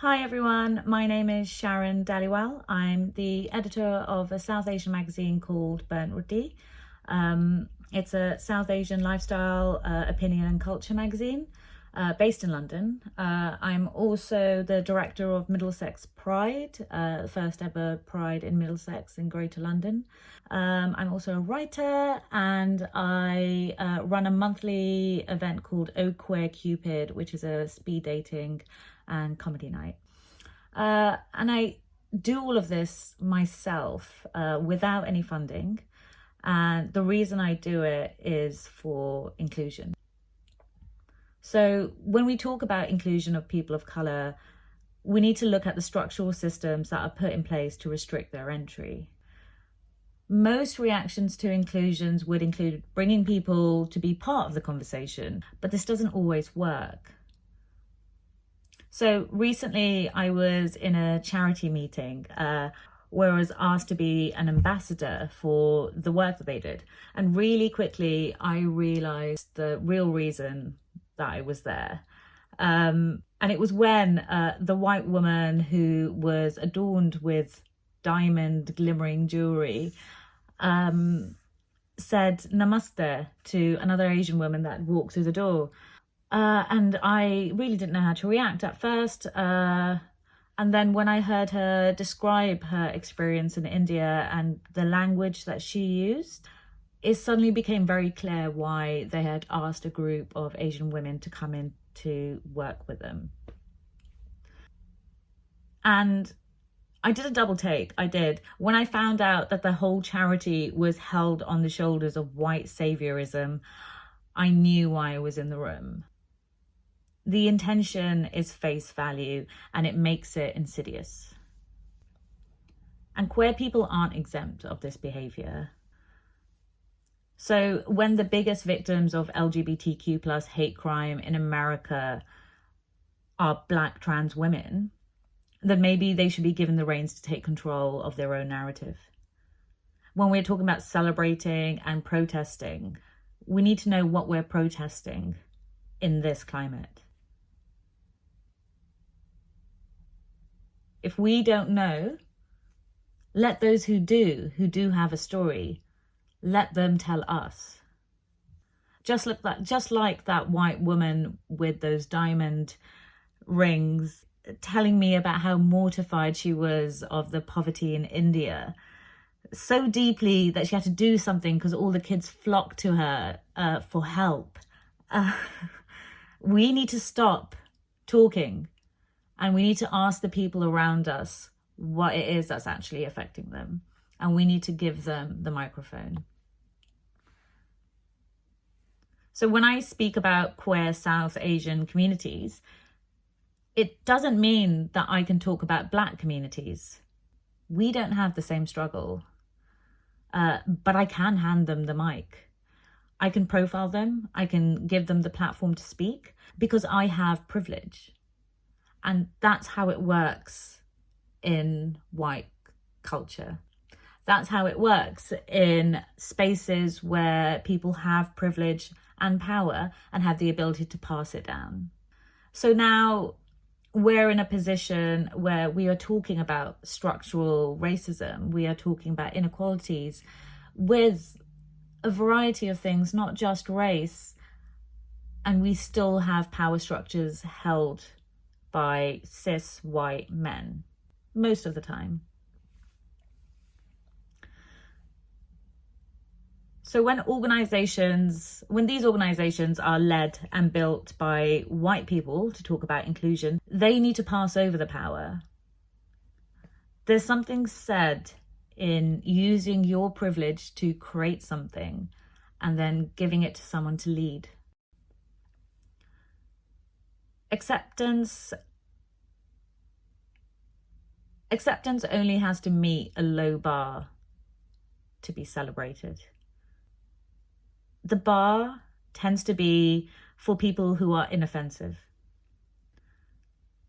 Hi everyone, my name is Sharan Dhaliwal. I'm the editor of a South Asian magazine called Burnt Roti. It's a South Asian lifestyle, opinion and culture magazine based in London. I'm also the director of Middlesex Pride, the first ever Pride in Middlesex in Greater London. I'm also a writer, and I run a monthly event called Oh Queer Cupid, which is a speed dating and comedy night. And I do all of this myself without any funding. And the reason I do it is for inclusion. So when we talk about inclusion of people of colour, we need to look at the structural systems that are put in place to restrict their entry. Most reactions to inclusions would include bringing people to be part of the conversation, but this doesn't always work. So recently I was in a charity meeting where I was asked to be an ambassador for the work that they did. And really quickly, I realized the real reason that I was there. And it was when the white woman who was adorned with diamond glimmering jewelry said namaste to another Asian woman that walked through the door. And I really didn't know how to react at first. And then when I heard her describe her experience in India and the language that she used, it suddenly became very clear why they had asked a group of Asian women to come in to work with them. And I did a double take. I did. When I found out that the whole charity was held on the shoulders of white saviorism, I knew why I was in the room. The intention is face value, and it makes it insidious. And queer people aren't exempt of this behaviour. So when the biggest victims of LGBTQ plus hate crime in America are Black trans women, then maybe they should be given the reins to take control of their own narrative. When we're talking about celebrating and protesting, we need to know what we're protesting in this climate. If we don't know, let those who do have a story, let them tell us. Just like that white woman with those diamond rings telling me about how mortified she was of the poverty in India, so deeply that she had to do something because all the kids flocked to her for help. We need to stop talking. And we need to ask the people around us what it is that's actually affecting them. And we need to give them the microphone. So when I speak about queer South Asian communities, it doesn't mean that I can talk about Black communities. We don't have the same struggle, but I can hand them the mic. I can profile them. I can give them the platform to speak because I have privilege. And that's how it works in white culture. That's how it works in spaces where people have privilege and power and have the ability to pass it down. So now we're in a position where we are talking about structural racism. We are talking about inequalities with a variety of things, not just race. And we still have power structures held by cis white men most of the time. So when these organizations are led and built by white people to talk about inclusion, they need to pass over the power. There's something said in using your privilege to create something and then giving it to someone to lead. Acceptance only has to meet a low bar to be celebrated. The bar tends to be for people who are inoffensive.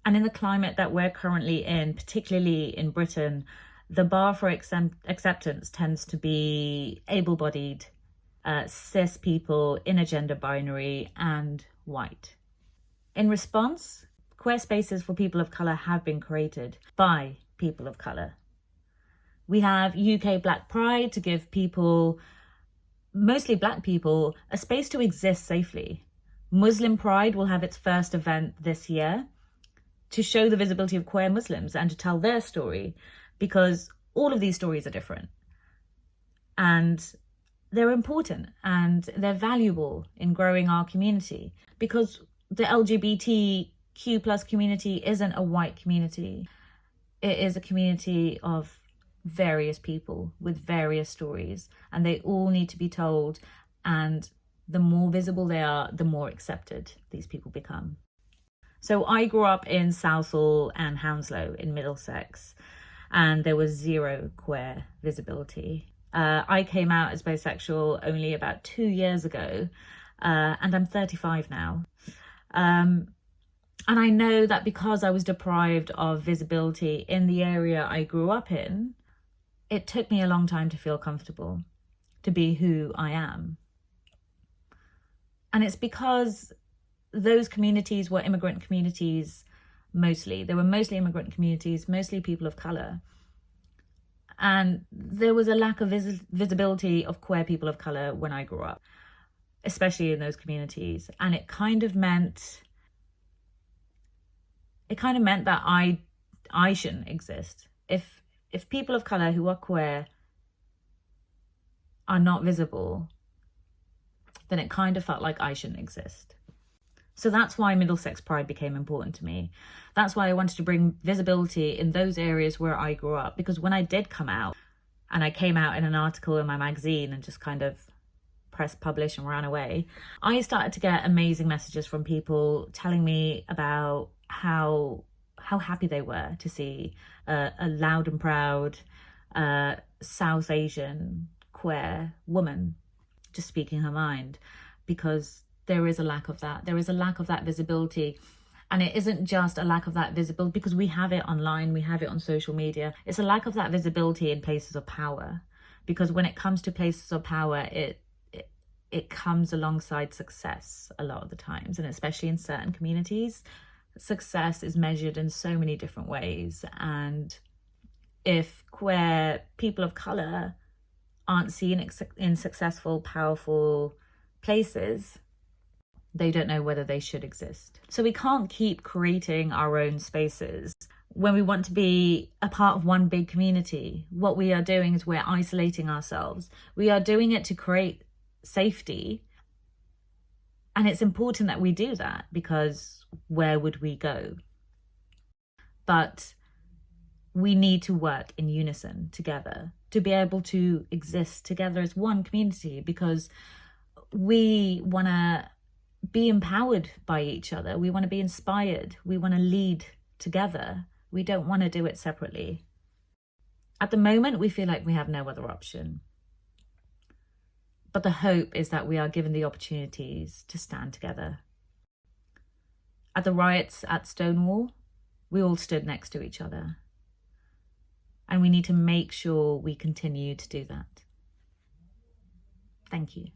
And in the climate that we're currently in, particularly in Britain, the bar for acceptance tends to be able-bodied, cis people in a gender binary, and white. In response, Queer spaces for people of colour have been created by people of colour. We have UK Black Pride to give people, mostly black people, a space to exist safely. Muslim Pride will have its first event this year to show the visibility of queer Muslims and to tell their story, because all of these stories are different. And they're important and they're valuable in growing our community, because the LGBTQ plus community isn't a white community. It is a community of various people with various stories, and they all need to be told. And the more visible they are, the more accepted these people become. So I grew up in Southall and Hounslow in Middlesex, and there was zero queer visibility. I came out as bisexual only about 2 years ago, and I'm 35 now. And I know that because I was deprived of visibility in the area I grew up in, it took me a long time to feel comfortable, to be who I am. And it's because those communities were immigrant communities mostly. They were mostly immigrant communities, mostly people of colour. And there was a lack of visibility of queer people of colour when I grew up, especially in those communities. And it kind of meant that I shouldn't exist. If people of colour who are queer are not visible, then it kind of felt like I shouldn't exist. So that's why Middlesex Pride became important to me. That's why I wanted to bring visibility in those areas where I grew up. Because when I did come out, and I came out in an article in my magazine and just kind of pressed publish and ran away, I started to get amazing messages from people telling me about how happy they were to see a loud and proud South Asian queer woman just speaking her mind, because there is a lack of that. There is a lack of that visibility. And it isn't just a lack of that visibility because we have it online, we have it on social media. It's a lack of that visibility in places of power. Because when it comes to places of power, it comes alongside success a lot of the times. And especially in certain communities, success is measured in so many different ways. And if queer people of colour aren't seen in successful, powerful places, they don't know whether they should exist. So we can't keep creating our own spaces when we want to be a part of one big community. What we are doing is we're isolating ourselves. We are doing it to create safety. And it's important that we do that, because where would we go? But we need to work in unison together to be able to exist together as one community, because we want to be empowered by each other. We want to be inspired. We want to lead together. We don't want to do it separately. At the moment, we feel like we have no other option. But the hope is that we are given the opportunities to stand together. At the riots at Stonewall, we all stood next to each other. And we need to make sure we continue to do that. Thank you.